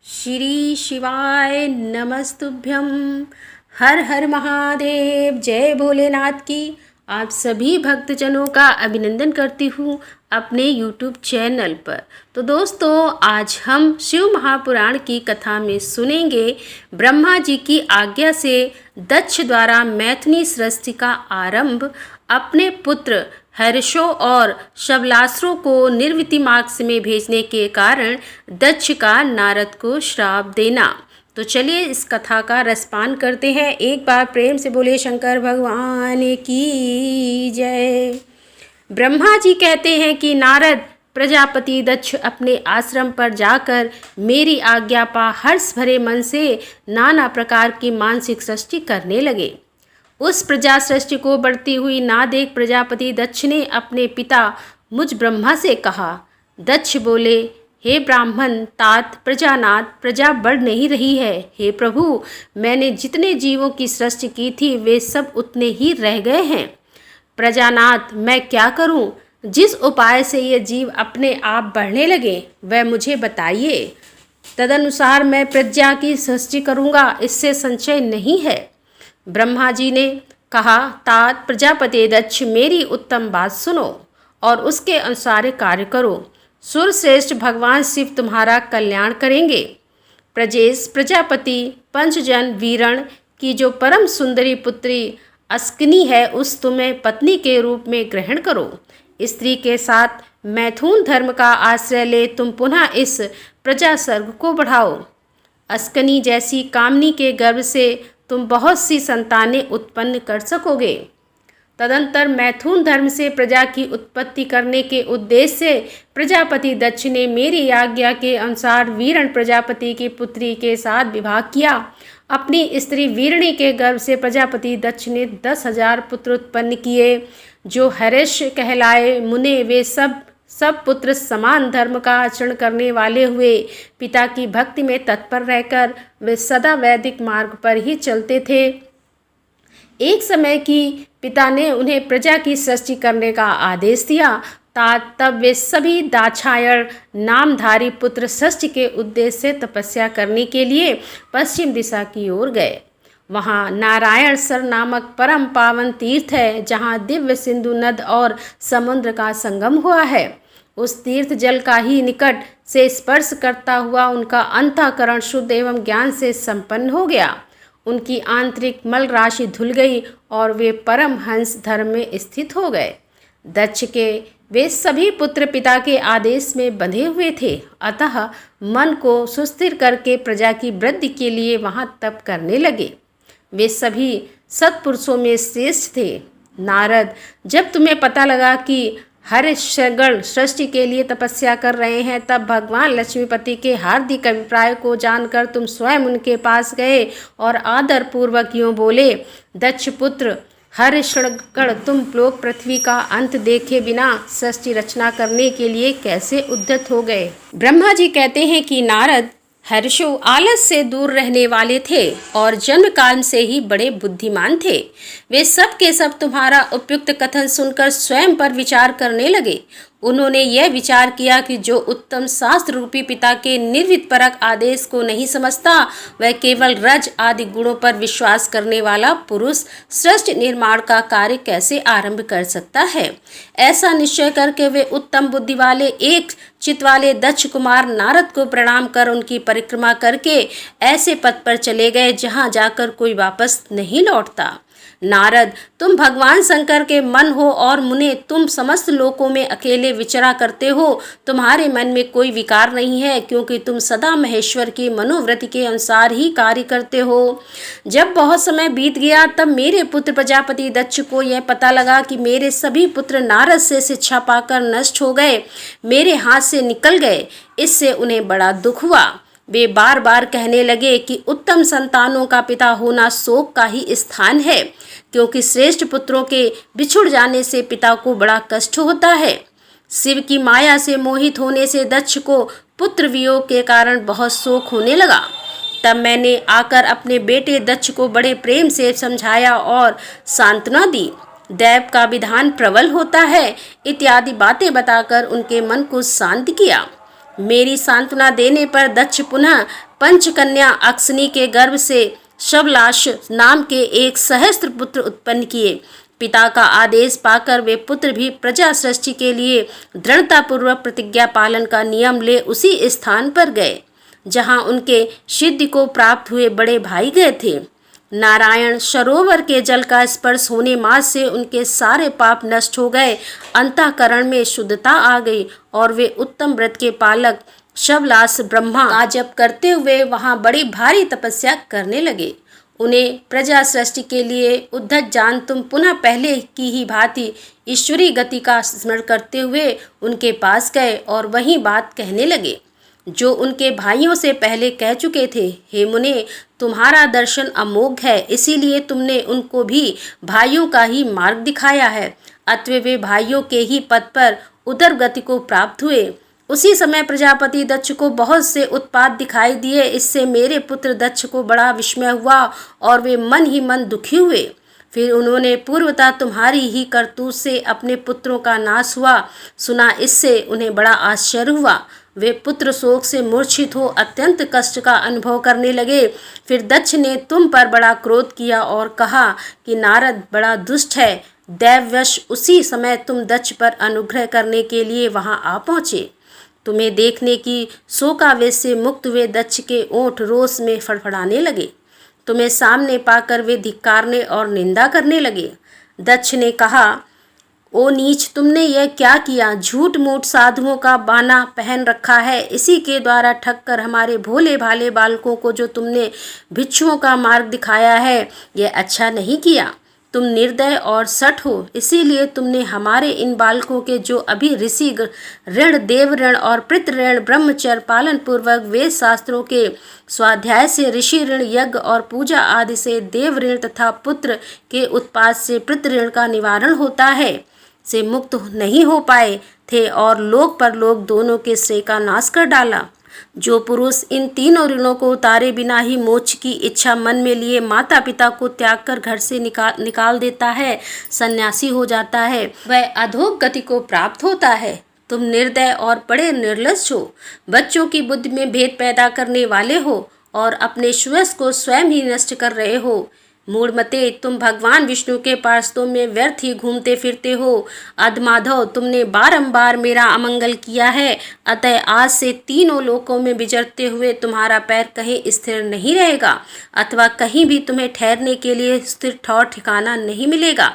श्री शिवाय नमस्तुभ्यं। हर हर महादेव। जय भोलेनाथ की आप सभी भक्तजनों का अभिनंदन करती हूँ अपने YouTube चैनल पर। तो दोस्तों, आज हम शिव महापुराण की कथा में सुनेंगे ब्रह्मा जी की आज्ञा से दक्ष द्वारा मैथिली सृष्टि का आरंभ, अपने पुत्र हर्षो और शबलासुरों को निर्वृति मार्ग में भेजने के कारण दक्ष का नारद को श्राप देना। तो चलिए इस कथा का रसपान करते हैं। एक बार प्रेम से बोले शंकर भगवान की जय। ब्रह्मा जी कहते हैं कि नारद, प्रजापति दक्ष अपने आश्रम पर जाकर मेरी आज्ञा पा हर्ष भरे मन से नाना प्रकार की मानसिक सृष्टि करने लगे। उस प्रजा सृष्टि को बढ़ती हुई ना देख प्रजापति दक्ष ने अपने पिता मुझ ब्रह्मा से कहा। दक्ष बोले, हे ब्राह्मण तात प्रजानाथ, प्रजा बढ़ नहीं रही है। हे प्रभु, मैंने जितने जीवों की सृष्टि की थी वे सब उतने ही रह गए हैं। प्रजानाथ, मैं क्या करूं? जिस उपाय से ये जीव अपने आप बढ़ने लगे वह मुझे बताइए, तदनुसार मैं प्रजा की सृष्टि करूंगा, इससे संशय नहीं है। ब्रह्मा जी ने कहा, तात प्रजापति दक्ष, मेरी उत्तम बात सुनो और उसके अनुसार कार्य करो। सुरश्रेष्ठ भगवान शिव तुम्हारा कल्याण करेंगे। प्रजेश प्रजापति पंचजन वीरण की जो परम सुंदरी पुत्री अस्कनी है उस तुम्हें पत्नी के रूप में ग्रहण करो। स्त्री के साथ मैथुन धर्म का आश्रय ले तुम पुनः इस प्रजा सर्ग को बढ़ाओ। अस्कनी जैसी कामनी के गर्भ से तुम बहुत सी संतानें उत्पन्न कर सकोगे। तदंतर मैथुन धर्म से प्रजा की उत्पत्ति करने के उद्देश्य से प्रजापति दक्ष ने मेरी आज्ञा के अनुसार वीरण प्रजापति की पुत्री के साथ विवाह किया। अपनी स्त्री वीरणी के गर्भ से प्रजापति दक्ष ने 10,000 पुत्र उत्पन्न किए जो हर्ष कहलाए। मुने वे सब पुत्र समान धर्म का आचरण करने वाले हुए। पिता की भक्ति में तत्पर रहकर वे सदा वैदिक मार्ग पर ही चलते थे। एक समय की पिता ने उन्हें प्रजा की सृष्टि करने का आदेश दिया। तब वे सभी दाक्षायण नामधारी पुत्र सृष्टि के उद्देश्य से तपस्या करने के लिए पश्चिम दिशा की ओर गए। वहाँ नारायण सर नामक परम पावन तीर्थ है, जहाँ दिव्य सिंधु नद और समुद्र का संगम हुआ है। उस तीर्थ जल का ही निकट से स्पर्श करता हुआ उनका अंतःकरण शुद्ध एवं ज्ञान से संपन्न हो गया। उनकी आंतरिक मल राशि धुल गई और वे परम हंस धर्म में स्थित हो गए। दक्ष के वे सभी पुत्र पिता के आदेश में बंधे हुए थे, अतः मन को सुस्थिर करके प्रजा की वृद्धि के लिए वहाँ तप करने लगे। वे सभी सत्पुरुषों में श्रेष्ठ थे। नारद, जब तुम्हें पता लगा कि हर्षगण सृष्टि के लिए तपस्या कर रहे हैं, तब भगवान लक्ष्मीपति के हार्दिक अभिप्राय को जानकर तुम स्वयं उनके पास गए और आदर पूर्वक यूँ बोले, दक्ष पुत्र हर्षगण, तुम लोग पृथ्वी का अंत देखे बिना सृष्टि रचना करने के लिए कैसे उद्यत हो गए? ब्रह्मा जी कहते हैं कि नारद, हर्षो आलस से दूर रहने वाले थे और जन्म काल से ही बड़े बुद्धिमान थे। वे सब के सब तुम्हारा उपयुक्त कथन सुनकर स्वयं पर विचार करने लगे। उन्होंने यह विचार किया कि जो उत्तम शास्त्र रूपी पिता के निर्वित परक आदेश को नहीं समझता, वह केवल रज आदि गुणों पर विश्वास करने वाला पुरुष सृष्टि निर्माण का कार्य कैसे आरंभ कर सकता है। ऐसा निश्चय करके वे उत्तम बुद्धि वाले एक चित वाले दक्ष कुमार नारद को प्रणाम कर उनकी परिक्रमा करके ऐसे पथ पर चले गए जहाँ जाकर कोई वापस नहीं लौटता। नारद, तुम भगवान शंकर के मन हो और मुने तुम समस्त लोकों में अकेले विचरा करते हो। तुम्हारे मन में कोई विकार नहीं है, क्योंकि तुम सदा महेश्वर की मनोवृत्ति के अनुसार ही कार्य करते हो। जब बहुत समय बीत गया तब मेरे पुत्र प्रजापति दक्ष को यह पता लगा कि मेरे सभी पुत्र नारद से शिक्षा पाकर नष्ट हो गए, मेरे हाथ से निकल गए। इससे उन्हें बड़ा दुख हुआ। वे बार बार कहने लगे कि उत्तम संतानों का पिता होना शोक का ही स्थान है, क्योंकि श्रेष्ठ पुत्रों के बिछुड़ जाने से पिता को बड़ा कष्ट होता है। शिव की माया से मोहित होने से दक्ष को पुत्र वियोग के कारण बहुत शोक होने लगा। तब मैंने आकर अपने बेटे दक्ष को बड़े प्रेम से समझाया और सांत्वना दी। दैव का विधान प्रबल होता है इत्यादि बातें बताकर उनके मन को शांत किया। मेरी सांत्वना देने पर दक्ष पुनः पंचकन्या अक्सनी के गर्भ से शवलाश नाम के एक सहस्त्र पुत्र उत्पन्न किए। पिता का आदेश पाकर वे पुत्र भी प्रजा सृष्टि के लिए दृढ़तापूर्वक प्रतिज्ञा पालन का नियम ले उसी स्थान पर गए जहां उनके सिद्धि को प्राप्त हुए बड़े भाई गए थे। नारायण सरोवर के जल का स्पर्श होने मात्र से उनके सारे पाप नष्ट हो गए, अंतःकरण में शुद्धता आ गई और वे उत्तम व्रत के पालक शवलास ब्रह्मा का जप करते हुए वहां बड़ी भारी तपस्या करने लगे। उन्हें प्रजा सृष्टि के लिए उद्धत जान तुम पुनः पहले की ही भांति ईश्वरी गति का स्मरण करते हुए उनके पास गए और वही बात कहने लगे जो उनके भाइयों से पहले कह चुके थे। हे मुने, तुम्हारा दर्शन अमोघ है, इसीलिए तुमने उनको भी भाइयों का ही मार्ग दिखाया है। अतः वे भाइयों के ही पद पर उदर गति को प्राप्त हुए। उसी समय प्रजापति दक्ष को बहुत से उत्पात दिखाई दिए। इससे मेरे पुत्र दक्ष को बड़ा विस्मय हुआ और वे मन ही मन दुखी हुए। फिर उन्होंने पूर्वतः तुम्हारी ही करतूत से अपने पुत्रों का नाश हुआ सुना। इससे उन्हें बड़ा आश्चर्य हुआ। वे पुत्र शोक से मूर्छित हो अत्यंत कष्ट का अनुभव करने लगे। फिर दक्ष ने तुम पर बड़ा क्रोध किया और कहा कि नारद बड़ा दुष्ट है। दैववश उसी समय तुम दक्ष पर अनुग्रह करने के लिए वहां आ पहुँचे। तुम्हें देखने की शोकावेश से मुक्त हुए दक्ष के ओंठ रोष में फड़फड़ाने लगे। तुम्हें सामने पाकर वे धिक्कारने और निंदा करने लगे। दक्ष ने कहा, ओ नीच, तुमने यह क्या किया? झूठ मूठ साधुओं का बाना पहन रखा है। इसी के द्वारा ठग कर हमारे भोले भाले बालकों को जो तुमने भिक्षुओं का मार्ग दिखाया है, यह अच्छा नहीं किया। तुम निर्दय और सठ हो, इसीलिए तुमने हमारे इन बालकों के जो अभी ऋषि ऋण, देव ऋण और पितृ ऋण, ब्रह्मचर्य पालन पूर्वक वेद शास्त्रों के स्वाध्याय से ऋषि ऋण, यज्ञ और पूजा आदि से देव ऋण तथा पुत्र के उत्पाद से पितृ ऋण का निवारण होता है, से मुक्त नहीं हो पाए थे और लोक परलोक दोनों के श्रेय का नाश कर डाला। जो पुरुष इन तीनों ऋणों को उतारे बिना ही मोक्ष की इच्छा मन में लिए माता पिता को त्याग कर घर से निकाल देता है, सन्यासी हो जाता है, वह अधोग गति को प्राप्त होता है। तुम निर्दय और बड़े निर्लज्ज हो, बच्चों की बुद्धि में भेद पैदा करने वाले हो और अपने श्रेयस को स्वयं ही नष्ट कर रहे हो। मूढ़मते, तुम भगवान विष्णु के पार्षदों में व्यर्थ ही घूमते फिरते हो। अधमाधव, तुमने बारंबार मेरा अमंगल किया है, अतः आज से तीनों लोकों में विचरते हुए तुम्हारा पैर कहीं स्थिर नहीं रहेगा अथवा कहीं भी तुम्हें ठहरने के लिए स्थिर ठौर ठिकाना नहीं मिलेगा।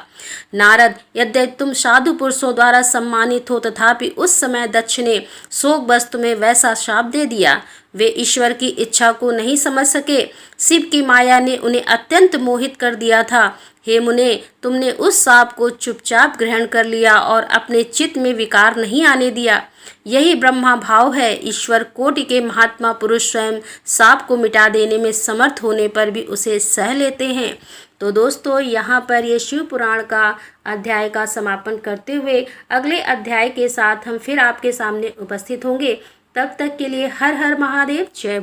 नारद, यद्यपि तुम साधु पुरुषों द्वारा सम्मानित हो, तथापि उस समय दक्ष ने शोक बस तुम्हें वैसा शाप दे दिया। वे ईश्वर की इच्छा को नहीं समझ सके। शिव की माया ने उन्हें अत्यंत मोहित कर दिया था। हे मुने, तुमने उस शाप को चुपचाप ग्रहण कर लिया और अपने चित्त में विकार नहीं आने दिया। यही ब्रह्मा भाव है। ईश्वर कोटि के महात्मा पुरुष स्वयं शाप को मिटा देने में समर्थ होने पर भी उसे सह लेते हैं। तो दोस्तों, यहाँ पर ये शिव पुराण का अध्याय का समापन करते हुए अगले अध्याय के साथ हम फिर आपके सामने उपस्थित होंगे। तब तक के लिए हर हर महादेव, जय।